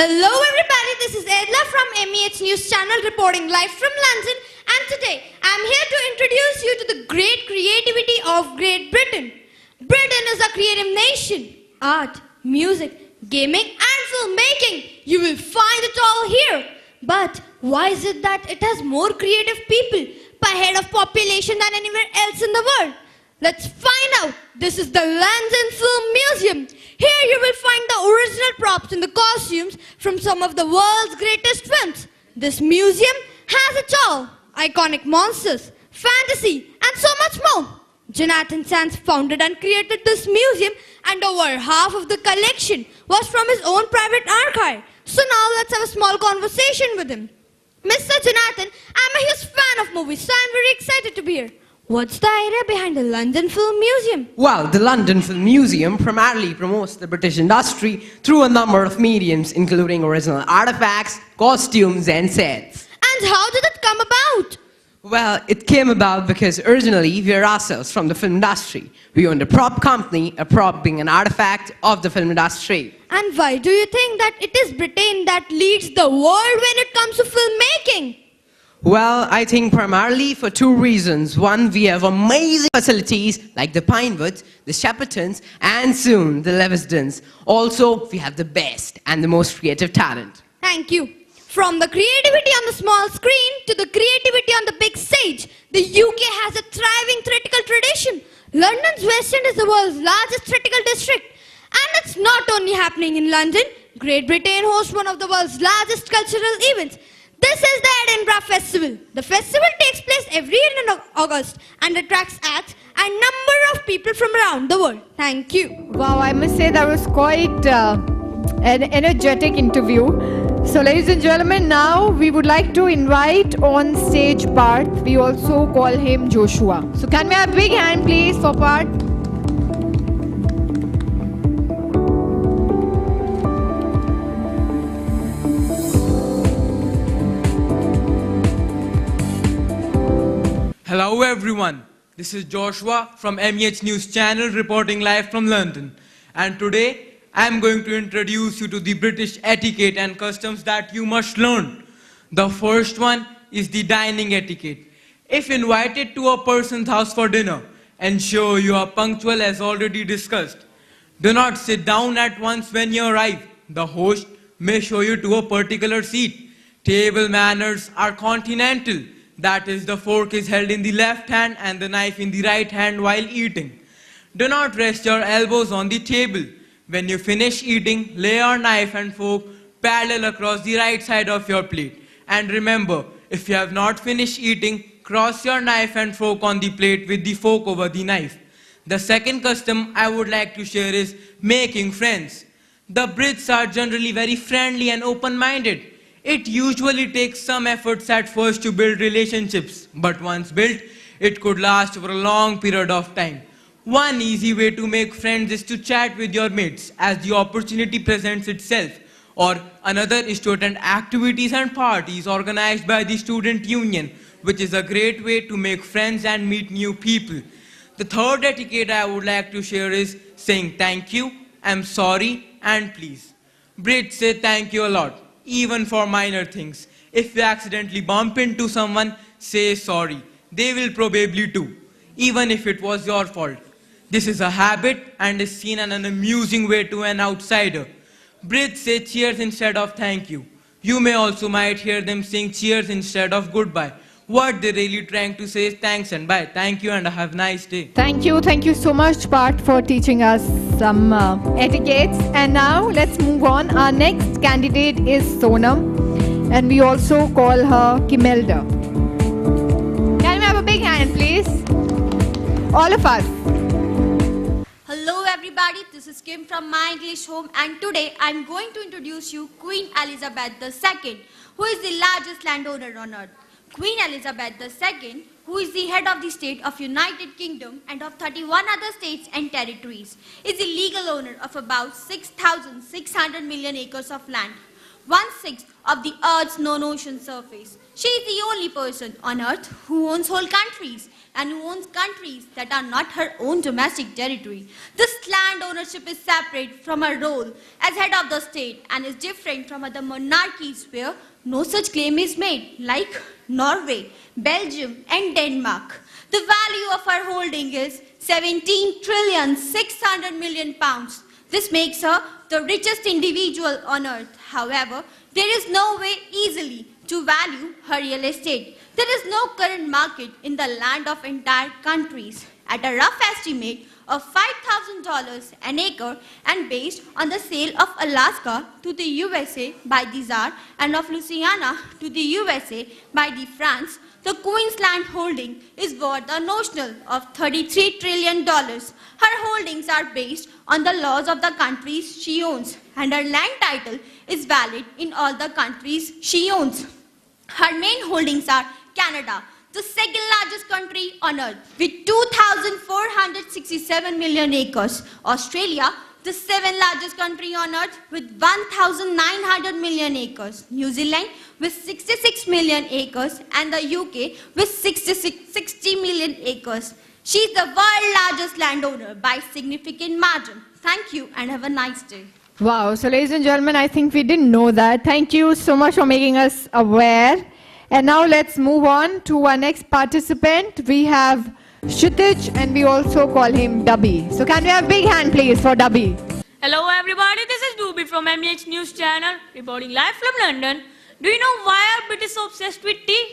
Hello everybody, this is Edla from MEH News Channel reporting live from London, and today I am here to introduce you to the great creativity of Great Britain. Britain is a creative nation. Art, music, gaming and filmmaking, you will find it all here. But why is it that it has more creative people per head of population than anywhere else in the world? Let's find out. This is the London Film Museum. Here you will find the original props and the costumes from some of the world's greatest films. This museum has it all. Iconic monsters, fantasy and so much more. Jonathan Sands founded and created this museum, and over half of the collection was from his own private archive. So now let's have a small conversation with him. Mr. Jonathan, I'm a huge fan of movies, so I'm very excited to be here. What's the idea behind the London Film Museum? Well, the London Film Museum primarily promotes the British industry through a number of mediums, including original artifacts, costumes and sets. And how did it come about? Well, it came about because originally we are ourselves from the film industry. We owned a prop company, a prop being an artifact of the film industry. And why do you think that it is Britain that leads the world when it comes to filmmaking? Well, I think primarily for two reasons. One, we have amazing facilities like the Pinewoods, the Sheppertons, and soon the Levisdons. Also, we have the best and the most creative talent. Thank you. From the creativity on the small screen to the creativity on the big stage, the UK has a thriving theatrical tradition. London's West End is the world's largest theatrical district. And it's not only happening in London. Great Britain hosts one of the world's largest cultural events. This is the Edinburgh Festival. The festival takes place every year in August and attracts acts and number of people from around the world. Thank you. Wow, I must say that was quite an energetic interview. So ladies and gentlemen, now we would like to invite on stage Parth. We also call him Joshua. So can we have a big hand please for Parth? Hello everyone, this is Joshua from MEH News Channel reporting live from London, and today I am going to introduce you to the British etiquette and customs that you must learn. The first one is the dining etiquette. If invited to a person's house for dinner, ensure you are punctual as already discussed. Do not sit down at once when you arrive. The host may show you to a particular seat. Table manners are continental. That is, the fork is held in the left hand and the knife in the right hand while eating. Do not rest your elbows on the table. When you finish eating, lay your knife and fork parallel across the right side of your plate. And remember, if you have not finished eating, cross your knife and fork on the plate with the fork over the knife. The second custom I would like to share is making friends. The Brits are generally very friendly and open-minded. It usually takes some efforts at first to build relationships, but once built, it could last for a long period of time. One easy way to make friends is to chat with your mates as the opportunity presents itself, or another is to attend activities and parties organized by the student union, which is a great way to make friends and meet new people. The third etiquette I would like to share is saying thank you, I'm sorry, and please. Brits say thank you a lot, even for minor things. If you accidentally bump into someone, say sorry. They will probably do, even if it was your fault. This is a habit and is seen as an amusing way to an outsider. Brits say cheers instead of thank you. You may also might hear them saying cheers instead of goodbye. What they're really trying to say is thanks and bye. Thank you and have a nice day. Thank you so much Parth for teaching us some etiquettes. And now let's move on. Our next candidate is Sonam, and we also call her Kimelda. Can we have a big hand please? All of us. Hello everybody, this is Kim from My English Home, and today I am going to introduce you Queen Elizabeth II, who is the largest landowner on earth. Queen Elizabeth II, who is the head of the state of United Kingdom and of 31 other states and territories, is the legal owner of about 6,600 million acres of land. 1/6 of the Earth's known ocean surface. She is the only person on Earth who owns whole countries and who owns countries that are not her own domestic territory. This land ownership is separate from her role as head of the state and is different from other monarchies where no such claim is made, like Norway, Belgium, and Denmark. The value of her holding is 17,600,000,000 pounds. This makes her the richest individual on earth. However, there is no way easily to value her real estate. There is no current market in the land of entire countries. At a rough estimate of $5,000 an acre and based on the sale of Alaska to the USA by the Tsar and of Louisiana to the USA by the France, the Queen's land holding is worth a notional of $33 trillion. Her holdings are based on the laws of the countries she owns, and her land title is valid in all the countries she owns. Her main holdings are Canada, the second largest country on earth with 2,467 million acres. Australia, the seventh largest country on earth with 1,900 million acres. New Zealand with 66 million acres and the UK with 60 million acres. She is the world's largest landowner by significant margin. Thank you and have a nice day. Wow, so ladies and gentlemen, I think we didn't know that. Thank you so much for making us aware. And now let's move on to our next participant. We have Kshitij and we also call him Dubby. So can we have a big hand please for Dubby? Hello everybody, this is Dubby from MEH News Channel, reporting live from London. Do you know why are British so obsessed with tea?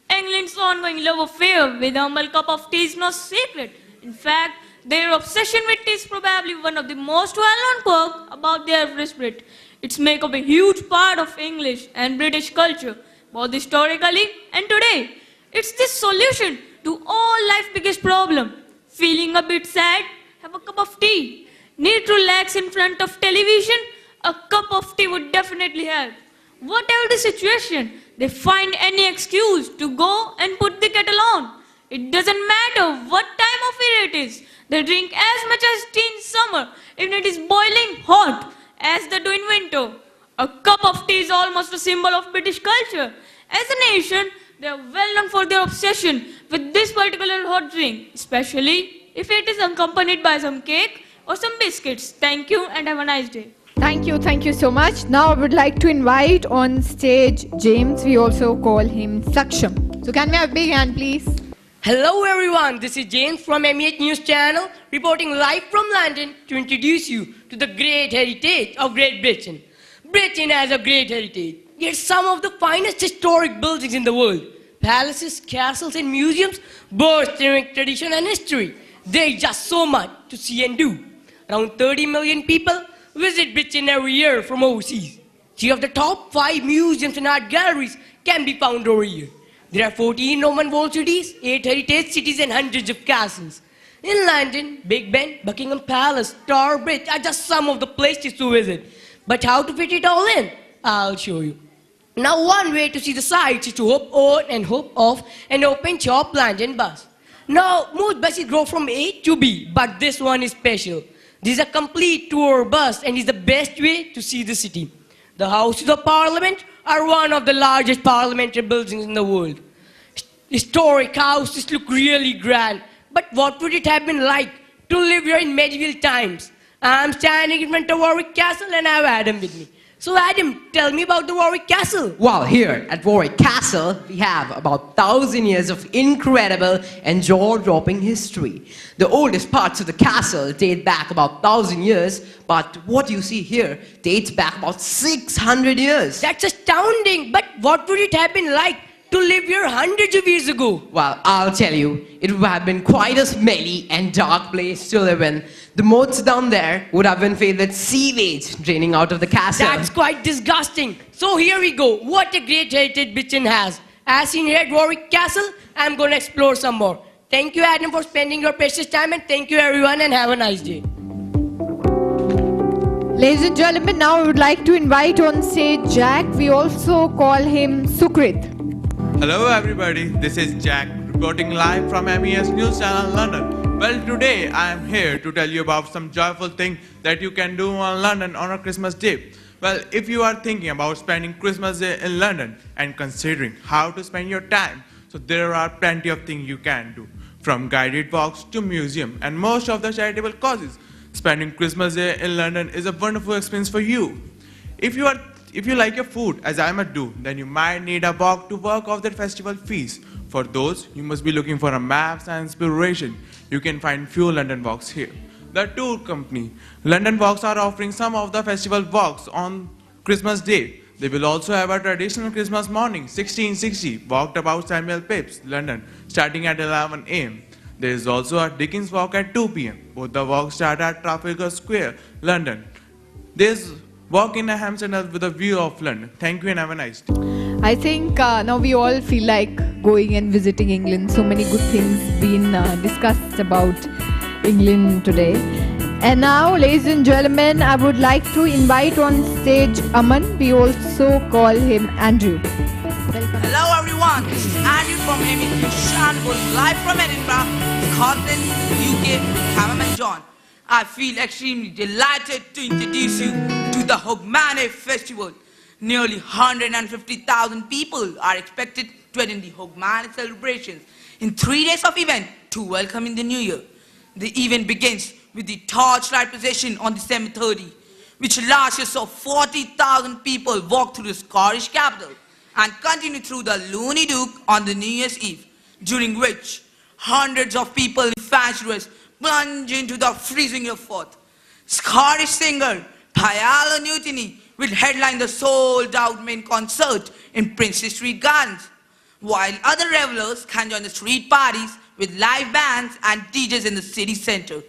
England's ongoing love affair with a humble cup of tea is no secret. In fact, their obsession with tea is probably one of the most well-known quirks about the average Brit. It's make up a huge part of English and British culture, both historically and today. It's the solution to all life's biggest problem. Feeling a bit sad? Have a cup of tea. Need to relax in front of television? A cup of tea would definitely help. Whatever the situation, they find any excuse to go and put the kettle on. It doesn't matter what time of year it is. They drink as much as tea in summer, even it is boiling hot, as they do in winter. A cup of tea is almost a symbol of British culture. As a nation, they are well known for their obsession with this particular hot drink, especially if it is accompanied by some cake or some biscuits. Thank you and have a nice day. Thank you so much. Now I would like to invite on stage James. We also call him Saksham. So can we have a big hand please? Hello everyone, this is James from MEH News Channel, reporting live from London to introduce you to the great heritage of Great Britain. Britain has a great heritage. Yet some of the finest historic buildings in the world. Palaces, castles and museums bursting with tradition and history. There's just so much to see and do. Around 30 million people visit Britain every year from overseas. 3 of the top 5 museums and art galleries can be found over here. There are 14 Roman walled cities, 8 heritage cities and hundreds of castles. In London, Big Ben, Buckingham Palace, Tower Bridge are just some of the places to visit. But how to fit it all in? I'll show you. Now one way to see the sights is to hop on and hop off an open top London bus. Now most buses go from A to B, but this one is special. This is a complete tour bus and is the best way to see the city. The Houses of Parliament are one of the largest parliamentary buildings in the world. Historic houses look really grand, but what would it have been like to live here in medieval times? I'm standing in front of Warwick Castle and I have Adam with me. So Adam, tell me about the Warwick Castle. Well, here at Warwick Castle, we have about 1,000 years of incredible and jaw-dropping history. The oldest parts of the castle date back about 1,000 years, but what you see here dates back about 600 years. That's astounding, but what would it have been like to live here hundreds of years ago? Well, I'll tell you, it would have been quite a smelly and dark place to live in. The moats down there would have been filled with sewage draining out of the castle. That's quite disgusting. So here we go. What a great heritage Britain has. As seen here at Warwick Castle, I'm going to explore some more. Thank you, Adam, for spending your precious time, and thank you, everyone, and have a nice day. Ladies and gentlemen, now I would like to invite on stage Jack. We also call him Sukrit. Hello everybody, this is Jack reporting live from MES News Channel London. Well, today I am here to tell you about some joyful thing that you can do on London on a Christmas day. Well, if you are thinking about spending Christmas Day in London and considering how to spend your time, so there are plenty of things you can do, from guided walks to museum and most of the charitable causes. Spending Christmas Day in London is a wonderful experience for you. If you like your food, as I might do, then you might need a walk to work off that festival feast. For those, you must be looking for a maps and inspiration. You can find few London walks here. The tour company, London Walks, are offering some of the festival walks on Christmas Day. They will also have a traditional Christmas morning, 1660, walked about Samuel Pepys, London, starting at 11 a.m. There is also a Dickens walk at 2 p.m. Both the walks start at Trafalgar Square, London. There's walk in a Hampstead with a view of London. Thank you and have a nice day. I think now we all feel like going and visiting England. So many good things being discussed about England today. And now, ladies and gentlemen, I would like to invite on stage Aman. We also call him Andrew. Welcome. Hello everyone, this is Andrew from Emmett News, live from Edinburgh, Scotland, UK, with cameraman John. I feel extremely delighted to introduce you to the Hogmanay Festival. Nearly 150,000 people are expected to attend the Hogmanay celebrations in 3 days of event to welcome in the new year. The event begins with the torchlight procession on December 30, which largest of 40,000 people walk through the Scottish capital and continue through the Looney Duke on the New Year's Eve, during which hundreds of people in fancy dress plunge into the freezing of forth. Scottish singer Paolo Nutini will headline the sold-out main concert in Princess Street Gardens, while other revelers can join the street parties with live bands and DJs in the city center.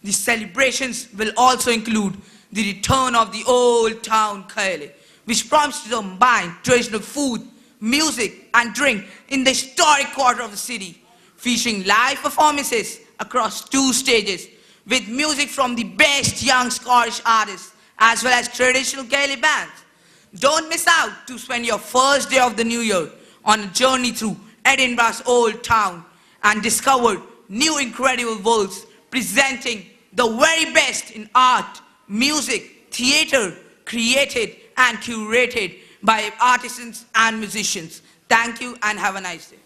The celebrations will also include the return of the Old Town Kaile, which promises to combine traditional food, music, and drink in the historic quarter of the city, featuring live performances across 2 stages, with music from the best young Scottish artists, as well as traditional Gaelic bands. Don't miss out to spend your first day of the new year on a journey through Edinburgh's Old Town and discover new incredible worlds presenting the very best in art, music, theater, created and curated by artisans and musicians. Thank you and have a nice day.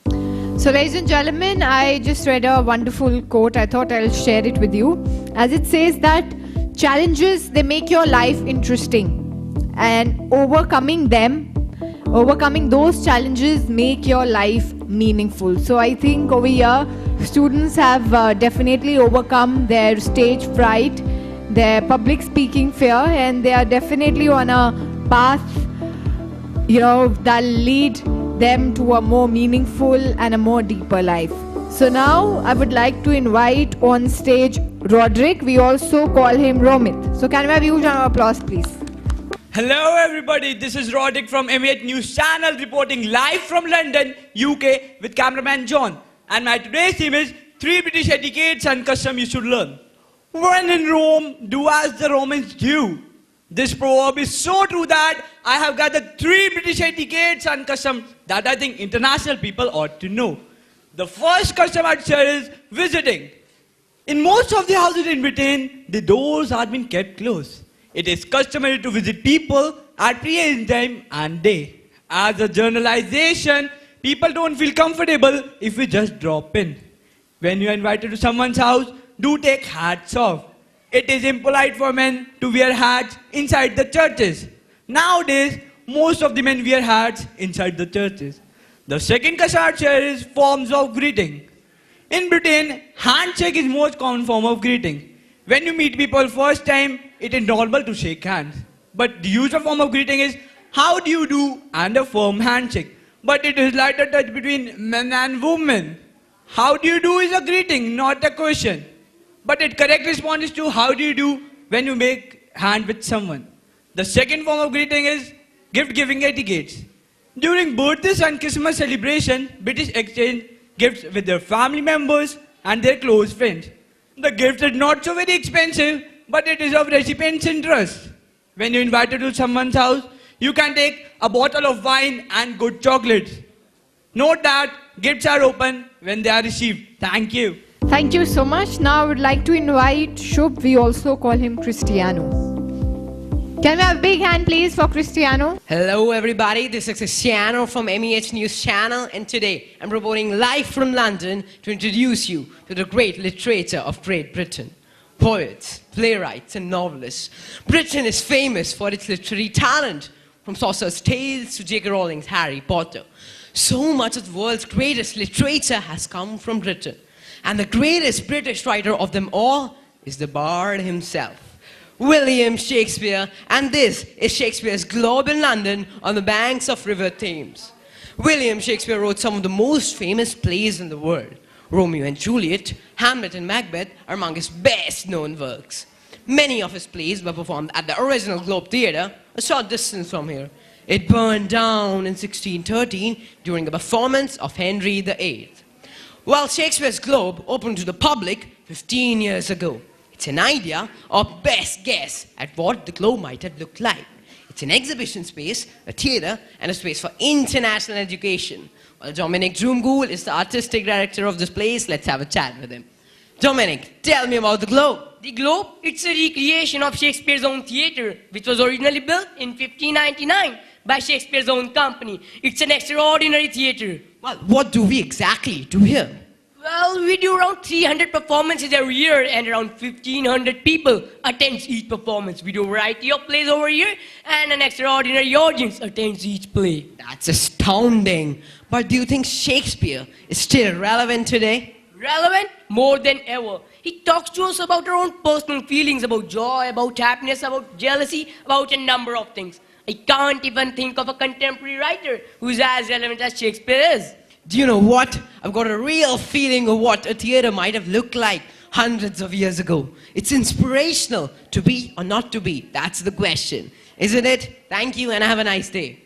So, ladies and gentlemen, I just read a wonderful quote. I thought I'll share it with you. As it says that challenges, they make your life interesting, and overcoming those challenges make your life meaningful. So I think over here, students have definitely overcome their stage fright, their public speaking fear, and they are definitely on a path, that lead them to a more meaningful and a more deeper life. So now I would like to invite on stage Roderick. We also call him Romit. So can we have a huge round of applause, please? Hello everybody, this is Roderick from M8 News Channel reporting live from London, UK with cameraman John. And my today's theme is 3 British etiquettes and customs you should learn. When in Rome, do as the Romans do. This proverb is so true that I have gathered 3 British etiquettes and customs that I think international people ought to know. The first custom I'd share is visiting. In most of the houses in Britain, the doors have been kept closed. It is customary to visit people at pre time and day. As a generalization, people don't feel comfortable if we just drop in. When you are invited to someone's house, do take hats off. It is impolite for men to wear hats inside the churches. Nowadays, most of the men wear hats inside the churches. The second custom here is forms of greeting. In Britain, handshake is most common form of greeting. When you meet people first time, it is normal to shake hands. But the usual form of greeting is how do you do and a firm handshake. But it is lighter touch between men and women. How do you do is a greeting, not a question. But its correct response is to how do you do when you make hand with someone. The second form of greeting is gift giving etiquettes. During birthdays and Christmas celebration, British exchange gifts with their family members and their close friends. The gift is not so very expensive, but it is of recipient's interest. When you're invited to someone's house, you can take a bottle of wine and good chocolates. Note that gifts are open when they are received. Thank you. Thank you so much. Now I would like to invite Shubh. We also call him Cristiano. Can we have a big hand, please, for Cristiano? Hello everybody, this is Cristiano from MEH News Channel, and today I'm reporting live from London to introduce you to the great literature of Great Britain. Poets, playwrights and novelists. Britain is famous for its literary talent, from Chaucer's Tales to J.K. Rowling's Harry Potter. So much of the world's greatest literature has come from Britain. And the greatest British writer of them all is the Bard himself, William Shakespeare, and this is Shakespeare's Globe in London on the banks of River Thames. William Shakespeare wrote some of the most famous plays in the world. Romeo and Juliet, Hamlet and Macbeth are among his best-known works. Many of his plays were performed at the original Globe Theatre, a short distance from here. It burned down in 1613 during a performance of Henry VIII. While Shakespeare's Globe opened to the public 15 years ago, it's an idea or best guess at what the Globe might have looked like. It's an exhibition space, a theatre, and a space for international education. Well, Dominic Drumgool is the artistic director of this place. Let's have a chat with him. Dominic, tell me about the Globe. The Globe, it's a recreation of Shakespeare's own theatre, which was originally built in 1599 by Shakespeare's own company. It's an extraordinary theatre. Well, what do we exactly do here? Well, we do around 300 performances every year and around 1,500 people attend each performance. We do a variety of plays over here and an extraordinary audience attends each play. That's astounding. But do you think Shakespeare is still relevant today? Relevant more than ever. He talks to us about our own personal feelings, about joy, about happiness, about jealousy, about a number of things. I can't even think of a contemporary writer who's as relevant as Shakespeare is. Do you know what? I've got a real feeling of what a theatre might have looked like hundreds of years ago. It's inspirational. To be or not to be? That's the question. Isn't it? Thank you and have a nice day.